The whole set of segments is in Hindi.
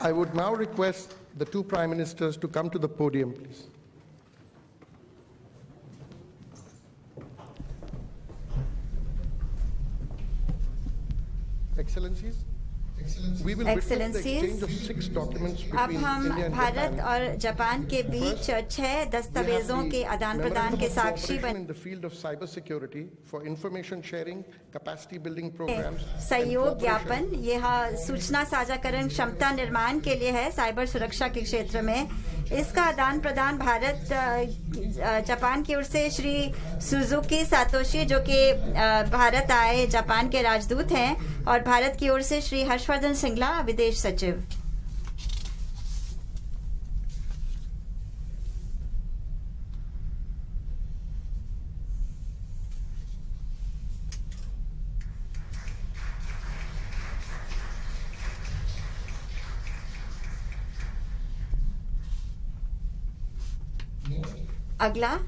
I would now request the two Prime Ministers to come to the podium, please. Excellencies, we will witness the exchange of 6 documents अब between हम India and भारत Japan. और जापान के बीच 6 दस्तावेजों के आदान प्रदान के साक्षी बने in the field of cyber security for information sharing, capacity building programs. सहयोग ज्ञापन यह सूचना साझाकरण क्षमता निर्माण के लिए है साइबर सुरक्षा के क्षेत्र में। इसका आदान प्रदान भारत जापान की ओर से श्री सुजुकी सातोशी जो कि भारत आए जापान के राजदूत हैं और भारत की ओर से श्री हर्षवर्धन सिंगला विदेश सचिव। अगला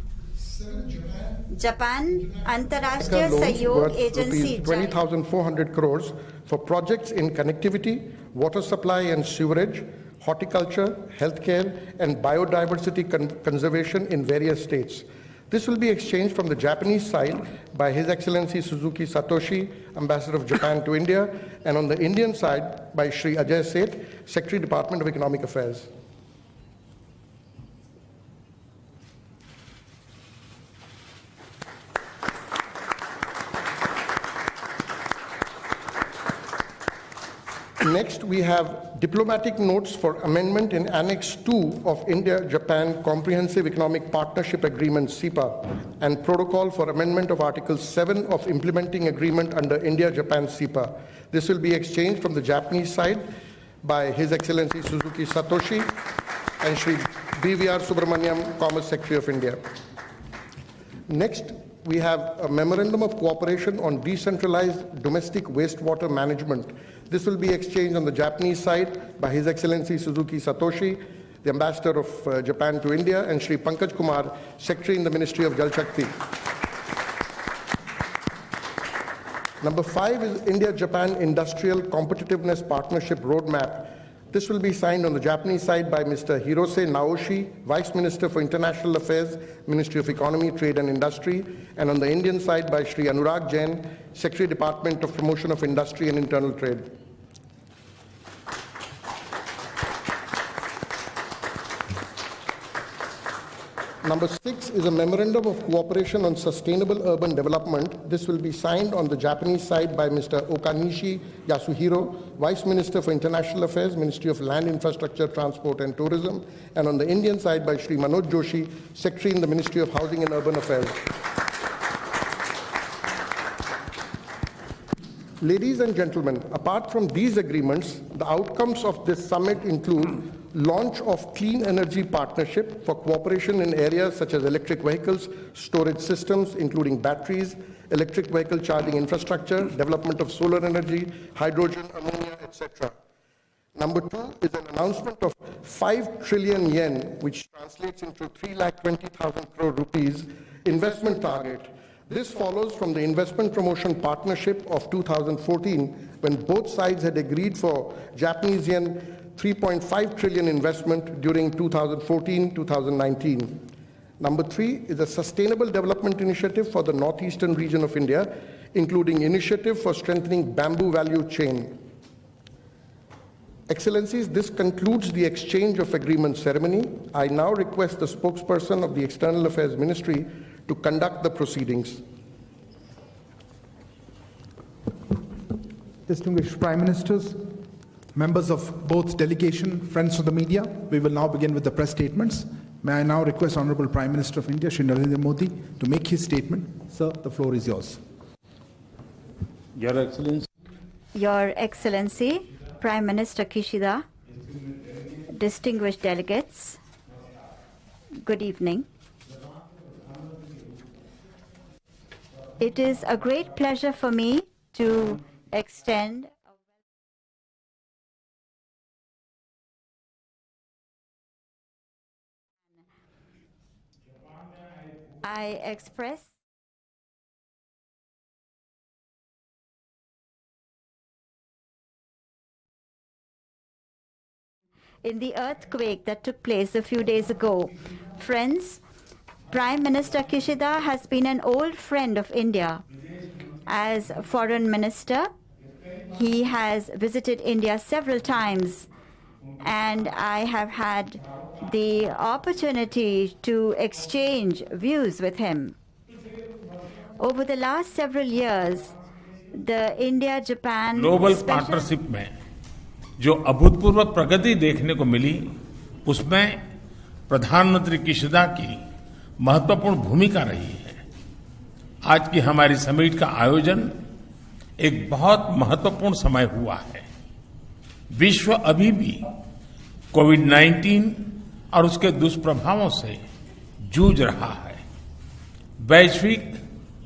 जापान अंतर्राष्ट्रीय सहयोग agency 20,400 crores for projects in connectivity, water supply and sewerage, horticulture, healthcare and biodiversity conservation in various states. This will be exchanged from the Japanese side by His Excellency Suzuki Satoshi, Ambassador of Japan to India, and on the Indian side by Shri Ajay Seth, Secretary Department of Economic Affairs. Next, we have diplomatic notes for amendment in Annex 2 of India-Japan Comprehensive Economic Partnership Agreement, CEPA, and protocol for amendment of Article 7 of Implementing Agreement under India-Japan CEPA. This will be exchanged from the Japanese side by His Excellency Suzuki Satoshi and Shri BVR Subramaniam, Commerce Secretary of India. Next, we have a memorandum of cooperation on decentralized domestic wastewater management. This will be exchanged on the Japanese side by His Excellency Suzuki Satoshi, the Ambassador of Japan to India, and Shri Pankaj Kumar, Secretary in the Ministry of Jal Shakti. Number 5 is India-Japan Industrial Competitiveness Partnership Roadmap. This will be signed on the Japanese side by Mr. Hirose Naoshi, Vice Minister for International Affairs, Ministry of Economy, Trade and Industry, and on the Indian side by Shri Anurag Jain, Secretary Department of Promotion of Industry and Internal Trade. Number 6 is a memorandum of cooperation on sustainable urban development. This will be signed on the Japanese side by Mr. Okanishi Yasuhiro, Vice Minister for International Affairs, Ministry of Land Infrastructure, Transport and Tourism, and on the Indian side by Shri Manoj Joshi, Secretary in the Ministry of Housing and Urban Affairs. Ladies and gentlemen, apart from these agreements, the outcomes of this summit include launch of clean energy partnership for cooperation in areas such as electric vehicles, storage systems, including batteries, electric vehicle charging infrastructure, development of solar energy, hydrogen, ammonia, etc. Number 2 is an announcement of 5 trillion yen, which translates into 3,20,000 crore rupees investment target. This follows from the Investment Promotion Partnership of 2014, when both sides had agreed for Japanese yen 3.5 trillion investment during 2014-2019. Number 3 is a Sustainable Development Initiative for the northeastern region of India, including initiative for strengthening bamboo value chain. Excellencies, this concludes the exchange of agreement ceremony. I now request the spokesperson of the External Affairs Ministry to conduct the proceedings. Distinguished Prime Ministers, members of both delegation, friends of the media, we will now begin with the press statements. May I now request Honorable Prime Minister of India, Shri Narendra Modi, to make his statement. Sir, the floor is yours. Your Excellency. Your Excellency, Prime Minister Kishida, distinguished delegates, good evening. It is a great pleasure for me to extend I express in the earthquake that took place a few days ago. Friends, Prime Minister Kishida has been an old friend of India. As Foreign Minister, he has visited India several times, and I have had the opportunity to exchange views with him. Over the last several years, the India-Japan global special- partnership में जो अभूतपूर्व प्रगति देखने को मिली, उसमें प्रधानमंत्री किशिदा की महत्वपूर्ण भूमिका रही है। आज की हमारी समिट का आयोजन एक बहुत महत्वपूर्ण समय हुआ है। विश्व अभी भी कोविड-19 और उसके दुष्प्रभावों से जूझ रहा है। वैश्विक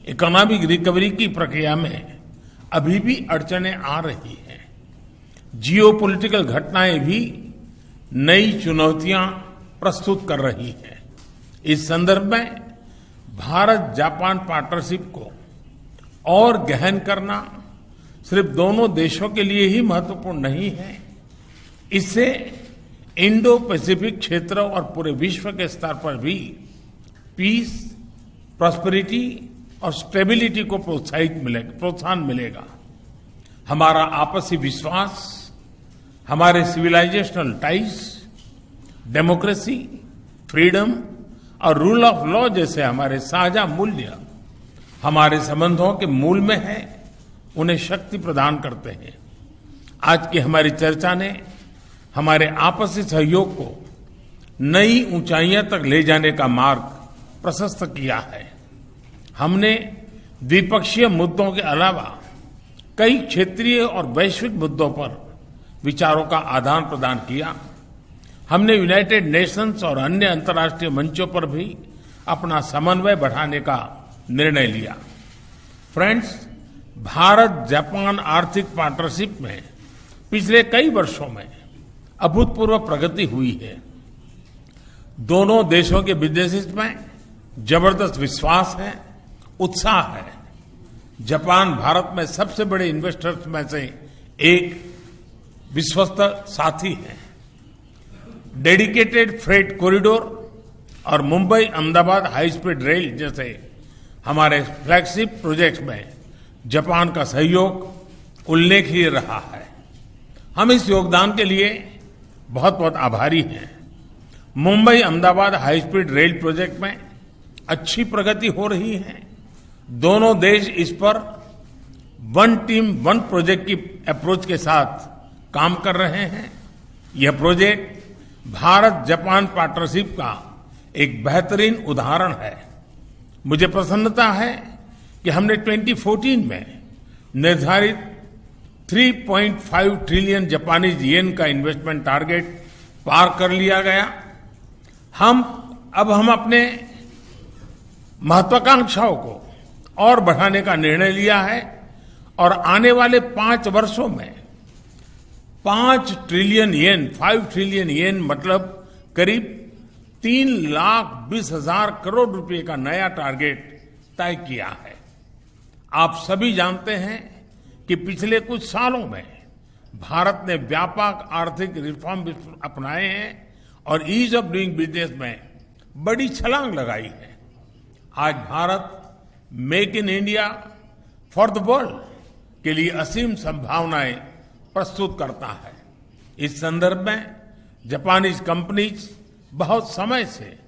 इकोनॉमिक रिकवरी की प्रक्रिया में अभी भी अड़चनें आ रही हैं। जियोपॉलिटिकल घटनाएं भी नई चुनौतियां प्रस्तुत कर रही हैं। इस संदर्भ में भारत जापान पार्टनरशिप को और गहन करना सिर्फ दोनों देशों के लिए ही महत्वपूर्ण नहीं है, इससे इंडो पैसिफिक क्षेत्र और पूरे विश्व के स्तर पर भी पीस, प्रॉस्पेरिटी और स्टेबिलिटी को प्रोत्साहन मिलेगा। हमारा आपसी विश्वास, हमारे सिविलाइजेशनल टाइज, डेमोक्रेसी, फ्रीडम और रूल ऑफ लॉ जैसे हमारे साझा मूल्य हमारे संबंधों के मूल में है, उन्हें शक्ति प्रदान करते हैं। आज की हमारी चर्चा ने हमारे आपसी सहयोग को नई ऊंचाइयां तक ले जाने का मार्ग प्रशस्त किया है। हमने द्विपक्षीय मुद्दों के अलावा कई क्षेत्रीय और वैश्विक मुद्दों पर विचारों का आदान प्रदान किया। हमने यूनाइटेड नेशंस और अन्य अंतर्राष्ट्रीय मंचों पर भी अपना समन्वय बढ़ाने का निर्णय लिया। फ्रेंड्स, भारत जापान आर्थिक पार्टनरशिप में पिछले कई वर्षों में अभूतपूर्व प्रगति हुई है। दोनों देशों के बिजनेसेस में जबरदस्त विश्वास है, उत्साह है। जापान भारत में सबसे बड़े इन्वेस्टर्स में से एक विश्वस्त साथी है। डेडिकेटेड फ्रेट कॉरिडोर और Mumbai Ahmedabad high speed rail जैसे हमारे फ्लैगशिप प्रोजेक्ट्स में जापान का सहयोग उल्लेखनीय रहा है। हम इस योगदान के लिए बहुत बहुत आभारी हैं। Mumbai Ahmedabad high speed rail project में अच्छी प्रगति हो रही है। दोनों देश इस पर वन टीम वन प्रोजेक्ट की अप्रोच के साथ काम कर रहे हैं। यह प्रोजेक्ट भारत जापान पार्टनरशिप का एक बेहतरीन उदाहरण है। मुझे प्रसन्नता है कि हमने 2014 में निर्धारित 3.5 ट्रिलियन जापानीज येन का इन्वेस्टमेंट टारगेट पार कर लिया गया। हम अपने महत्वाकांक्षाओं को और बढ़ाने का निर्णय लिया है और आने वाले 5 वर्षों में 5 ट्रिलियन येन, 5 ट्रिलियन येन मतलब करीब 3,20,000 करोड़ रुपए का नया टारगेट तय किया है। आप सभी जानते हैं कि पिछले कुछ सालों में भारत ने व्यापक आर्थिक रिफॉर्म अपनाए हैं और ईज ऑफ डूइंग बिजनेस में बड़ी छलांग लगाई है। आज Bharat make in India for the world के लिए असीम संभावनाएं प्रस्तुत करता है। इस संदर्भ में जापानीज कंपनीज बहुत समय से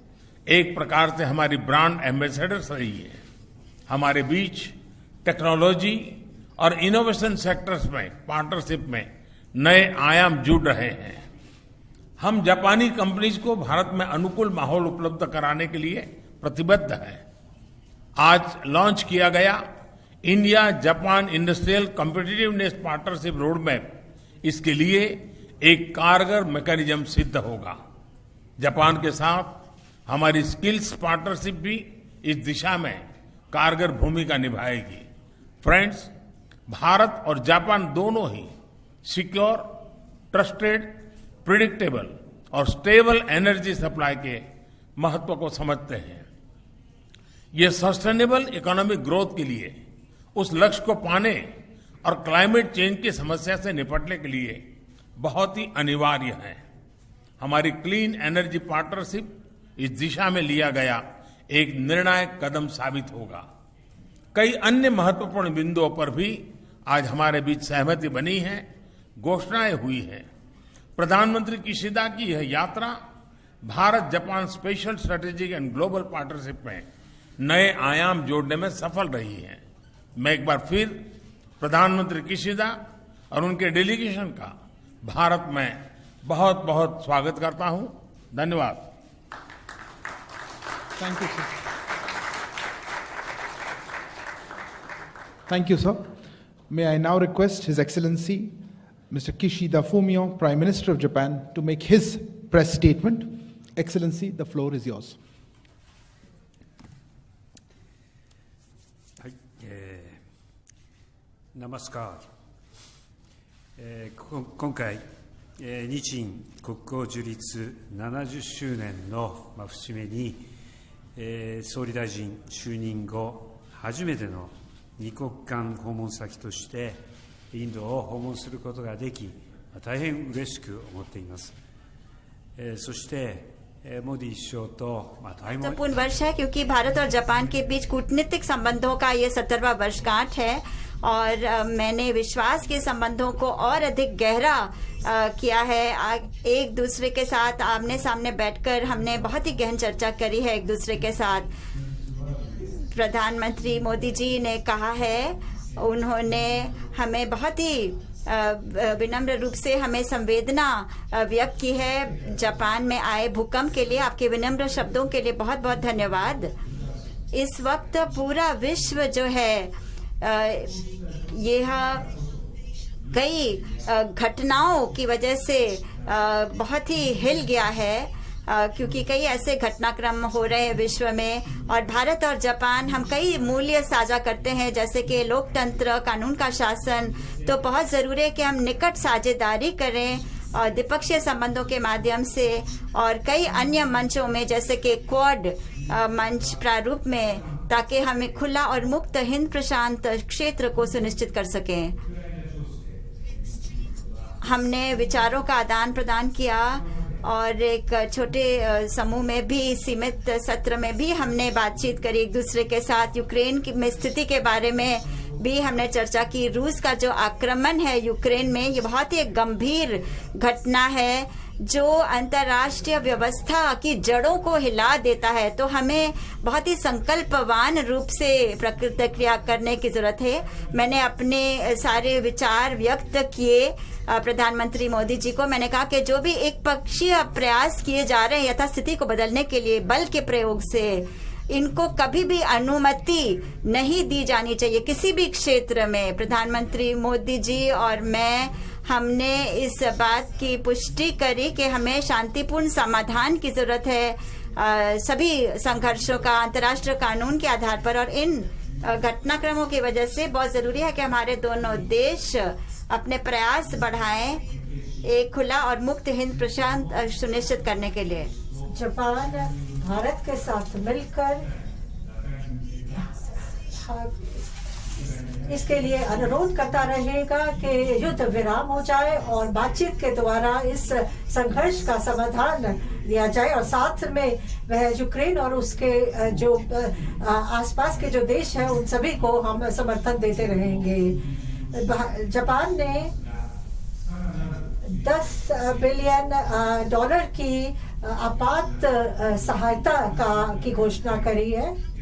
एक प्रकार से हमारी ब्रांड एम्बेसडर्स रही है। हमारे बीच टेक्नोलॉजी और इनोवेशन सेक्टर्स में पार्टनरशिप में नए आयाम जुड़ रहे हैं। हम जापानी कंपनीज को भारत में अनुकूल माहौल उपलब्ध कराने के लिए प्रतिबद्ध हैं। आज लॉन्च किया गया India Japan industrial competitiveness partnership road map इसके लिए एक कारगर मैकेनिज्म सिद्ध होगा। जापान के साथ हमारी स्किल्स पार्टनरशिप भी इस दिशा में कारगर भूमिका निभाएगी। फ्रेंड्स, भारत और जापान दोनों ही सिक्योर, ट्रस्टेड, प्रिडिक्टेबल और स्टेबल एनर्जी सप्लाई के महत्व को समझते हैं। ये सस्टेनेबल इकोनॉमिक ग्रोथ के लिए, उस लक्ष्य को पाने और क्लाइमेट चेंज की समस्या से निपटने के लिए बहुत ही अनिवार्य है। हमारी क्लीन एनर्जी पार्टनरशिप इस दिशा में लिया गया एक निर्णायक कदम साबित होगा। कई अन्य महत्वपूर्ण बिंदुओं पर भी आज हमारे बीच सहमति बनी है, घोषणाएं हुई हैं। प्रधानमंत्री किशिदा की यह यात्रा Bharat Japan special strategic and global partnership में नए आयाम जोड़ने में सफल रही है। मैं एक बार फिर प्रधानमंत्री किशिदा और उनके डेलीगेशन का भारत में बहुत बहुत स्वागत करता हूं। धन्यवाद। Thank you, sir. Thank you, sir. May I now request His Excellency Mr. Kishida Fumio, Prime Minister of Japan, to make his press statement. Excellency, the floor is yours. はい、ナマスカー。今回、日印国交樹立70周年の節目に、総理大臣就任後初めての二国間訪問先としてインドを訪問することができ、大変嬉しく思っています。そしてमोदी首相とमहत्वपूर्ण वर्ष है क्योंकि भारत और जापान के बीच कूटनीतिक संबंधों का ये 70वां वर्षगांठ है और मैंने विश्वास के संबंधों को और अधिक गहरा किया है। एक दूसरे के साथ आमने सामने बैठकर हमने बहुत ही गहन चर्चा करी है एक दूसरे के साथ। प्रधानमंत्री मोदी जी ने कहा है, उन्होंने हमें बहुत ही विनम्र रूप से हमें संवेदना व्यक्त की है जापान में आए भूकंप के लिए। आपके विनम्र शब्दों के लिए बहुत बहुत धन्यवाद। इस वक्त पूरा विश्व जो है यह कई घटनाओं की वजह से बहुत ही हिल गया है क्योंकि कई ऐसे घटनाक्रम हो रहे हैं विश्व में और भारत और जापान हम कई मूल्य साझा करते हैं जैसे कि लोकतंत्र, कानून का शासन। तो बहुत ज़रूरी है कि हम निकट साझेदारी करें और द्विपक्षीय संबंधों के माध्यम से और कई अन्य मंचों में जैसे कि क्वाड मंच प्रारूप में, ताकि हमें खुला और मुक्त हिंद प्रशांत क्षेत्र को सुनिश्चित कर सकें। हमने विचारों का आदान प्रदान किया और एक छोटे समूह में भी, सीमित सत्र में भी हमने बातचीत करी एक दूसरे के साथ। यूक्रेन में स्थिति के बारे में भी हमने चर्चा की। रूस का जो आक्रमण है यूक्रेन में, ये बहुत ही एक गंभीर घटना है जो अंतर्राष्ट्रीय व्यवस्था की जड़ों को हिला देता है। तो हमें बहुत ही संकल्पवान रूप से प्रतिक्रिया करने की जरूरत है। मैंने अपने सारे विचार व्यक्त किए प्रधानमंत्री मोदी जी को। मैंने कहा कि जो भी एक पक्षीय प्रयास किए जा रहे हैं यथास्थिति को बदलने के लिए बल के प्रयोग से, इनको कभी भी अनुमति नहीं दी जानी चाहिए किसी भी क्षेत्र में। प्रधानमंत्री मोदी जी और मैं, हमने इस बात की पुष्टि करी कि हमें शांतिपूर्ण समाधान की जरूरत है सभी संघर्षों का अंतर्राष्ट्रीय कानून के आधार पर। और इन घटनाक्रमों की वजह से बहुत जरूरी है कि हमारे दोनों देश अपने प्रयास बढ़ाएं एक खुला और मुक्त हिंद प्रशांत सुनिश्चित करने के लिए। जापान भारत के साथ मिलकर इसके लिए अनुरोध करता रहेगा कि युद्ध विराम हो जाए और बातचीत के द्वारा इस संघर्ष का समाधान दिया जाए। और साथ में वह यूक्रेन और उसके जो आसपास के जो देश हैं उन सभी को हम समर्थन देते रहेंगे। जापान ने $10 बिलियन की आपात सहायता की घोषणा करी है।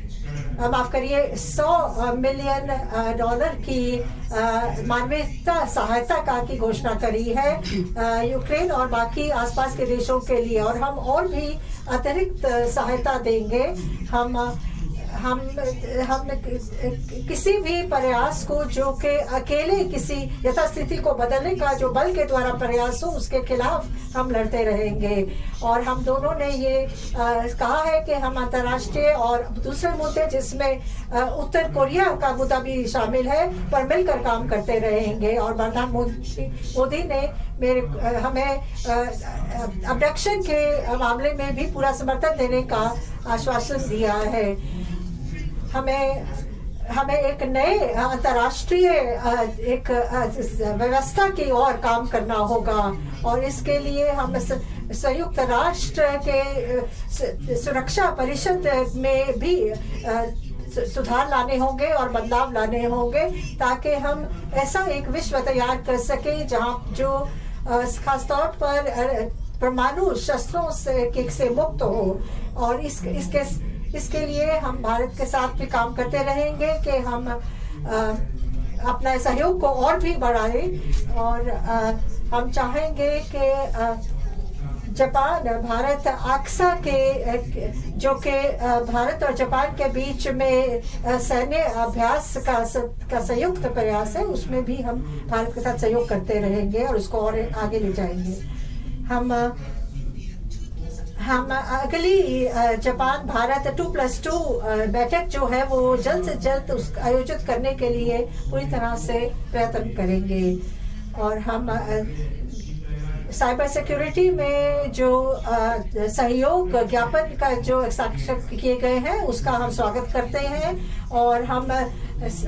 माफ करिए, $100 मिलियन की मानवीयता सहायता की घोषणा करी है यूक्रेन और बाकी आसपास के देशों के लिए। और हम और भी अतिरिक्त सहायता देंगे। हम किसी भी प्रयास को जो कि अकेले किसी यथास्थिति को बदलने का जो बल के द्वारा प्रयास हो, उसके खिलाफ हम लड़ते रहेंगे। और हम दोनों ने ये कहा है कि हम अंतर्राष्ट्रीय और दूसरे मुद्दे जिसमें उत्तर कोरिया का मुद्दा भी शामिल है पर मिलकर काम करते रहेंगे। और प्रधानमंत्री मोदी ने हमें अबडक्शन के मामले में भी पूरा समर्थन देने का आश्वासन दिया है। हमें एक नए अंतर्राष्ट्रीय एक व्यवस्था की ओर काम करना होगा और इसके लिए हम संयुक्त राष्ट्र के सुरक्षा परिषद में भी सुधार लाने होंगे और बदलाव लाने होंगे, ताकि हम ऐसा एक विश्व तैयार कर सकें जहां जो खासतौर पर परमाणु शस्त्रों से मुक्त हो। और इसके लिए हम भारत के साथ भी काम करते रहेंगे कि हम अपना सहयोग को और भी बढ़ाएं। और हम चाहेंगे कि जापान भारत आक्सा के जो कि भारत और जापान के बीच में सैन्य अभ्यास का संयुक्त प्रयास है, उसमें भी हम भारत के साथ सहयोग करते रहेंगे और उसको और आगे ले जाएंगे। हम अगली जापान भारत 2+2 बैठक जो है वो जल्द से जल्द आयोजित करने के लिए पूरी तरह से प्रयत्न करेंगे। और हम साइबर सिक्योरिटी में जो सहयोग ज्ञापन का जो हस्ताक्षर किए गए हैं उसका हम स्वागत करते हैं। और हम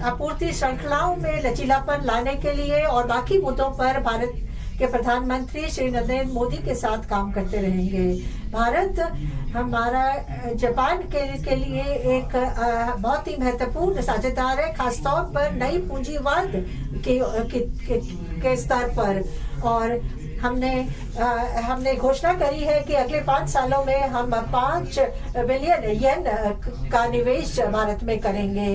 आपूर्ति श्रृंखलाओं में लचीलापन लाने के लिए और बाकी मुद्दों पर भारत के प्रधानमंत्री श्री नरेंद्र मोदी के साथ काम करते रहेंगे। भारत हमारा जापान के लिए एक बहुत ही महत्वपूर्ण साझेदार है, खासतौर पर नई पूंजीवाद के स्तर पर। और हमने घोषणा करी है कि अगले 5 सालों में हम 5 बिलियन येन का निवेश भारत में करेंगे।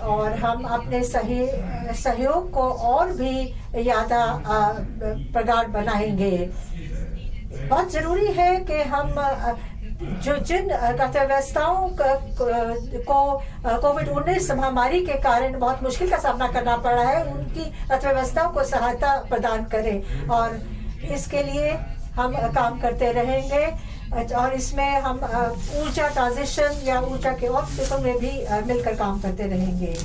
और हम अपने सहयोग को और भी ज्यादा प्रगाढ़ बनाएंगे। बहुत जरूरी है कि हम जिन अर्थव्यवस्थाओं को कोविड-19 महामारी के कारण बहुत मुश्किल का सामना करना पड़ा है, उनकी अर्थव्यवस्थाओं को सहायता प्रदान करें। और इसके लिए हम काम करते रहेंगे। और इसमें हम ऊर्जा ट्रांजिशन या ऊर्जा के और क्षेत्रों में भी मिलकर काम करते रहेंगे।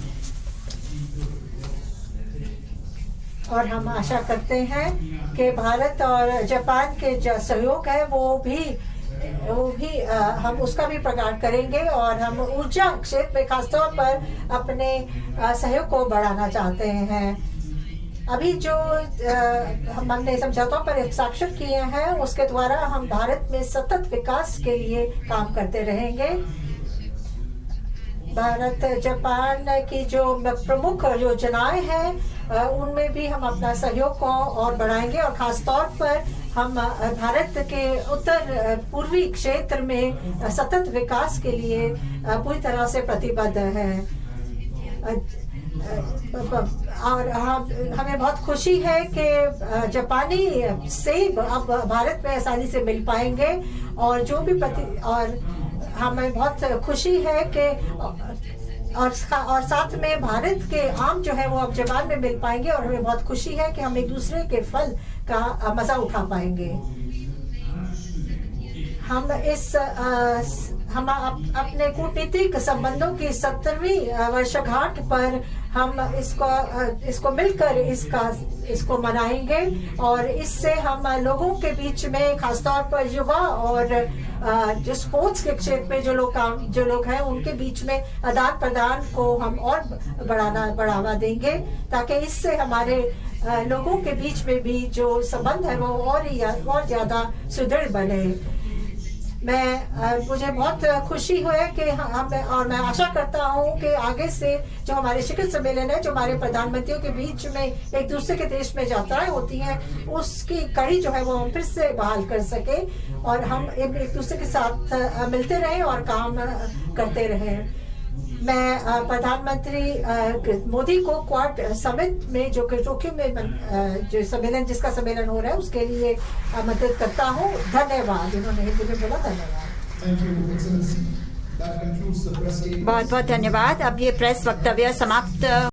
और हम आशा करते हैं कि भारत और जापान के जो सहयोग है वो भी हम उसका भी प्रगाढ़ करेंगे। और हम ऊर्जा क्षेत्र में खासतौर पर अपने सहयोग को बढ़ाना चाहते हैं। अभी जो हमने समझौतों पर हस्ताक्षर किए हैं उसके द्वारा हम भारत में सतत विकास के लिए काम करते रहेंगे। भारत जापान की जो प्रमुख योजनाएं हैं उनमें भी हम अपना सहयोग को और बढ़ाएंगे। और खासतौर पर हम भारत के उत्तर पूर्वी क्षेत्र में सतत विकास के लिए पूरी तरह से प्रतिबद्ध हैं। और हमें बहुत खुशी है कि जापानी सेब अब भारत में आसानी से मिल पाएंगे। और जो भी और हमें बहुत खुशी है कि और साथ में भारत के आम जो है वो अब जापान में मिल पाएंगे। और हमें बहुत खुशी है कि हम एक दूसरे के फल का मजा उठा पाएंगे। हम अपने कूटनीतिक संबंधों की 70वीं वर्षगांठ पर हम इसको मिलकर इसको मनाएंगे। और इससे हम लोगों के बीच में खासतौर पर युवा और जो स्पोर्ट्स के क्षेत्र में जो लोग हैं उनके बीच में आदान प्रदान को हम और बढ़ावा देंगे, ताकि इससे हमारे लोगों के बीच में भी जो संबंध है वो और ज्यादा सुदृढ़ बने। मुझे बहुत खुशी है कि और मैं आशा करता हूँ कि आगे से जो हमारे शिखर सम्मेलन है, जो हमारे प्रधानमंत्रियों के बीच में एक दूसरे के देश में यात्राएं होती हैं, उसकी कड़ी जो है वो हम फिर से बहाल कर सके और हम एक दूसरे के साथ मिलते रहें और काम करते रहें। मैं प्रधानमंत्री मोदी को क्वाड समिट में जो टोक्यो में जो सम्मेलन जिसका सम्मेलन हो रहा है उसके लिए आमंत्रित करता हूँ। धन्यवाद। इन्होंने हिंदी में बोला। धन्यवाद। बहुत बहुत धन्यवाद। अब ये प्रेस वक्तव्य समाप्त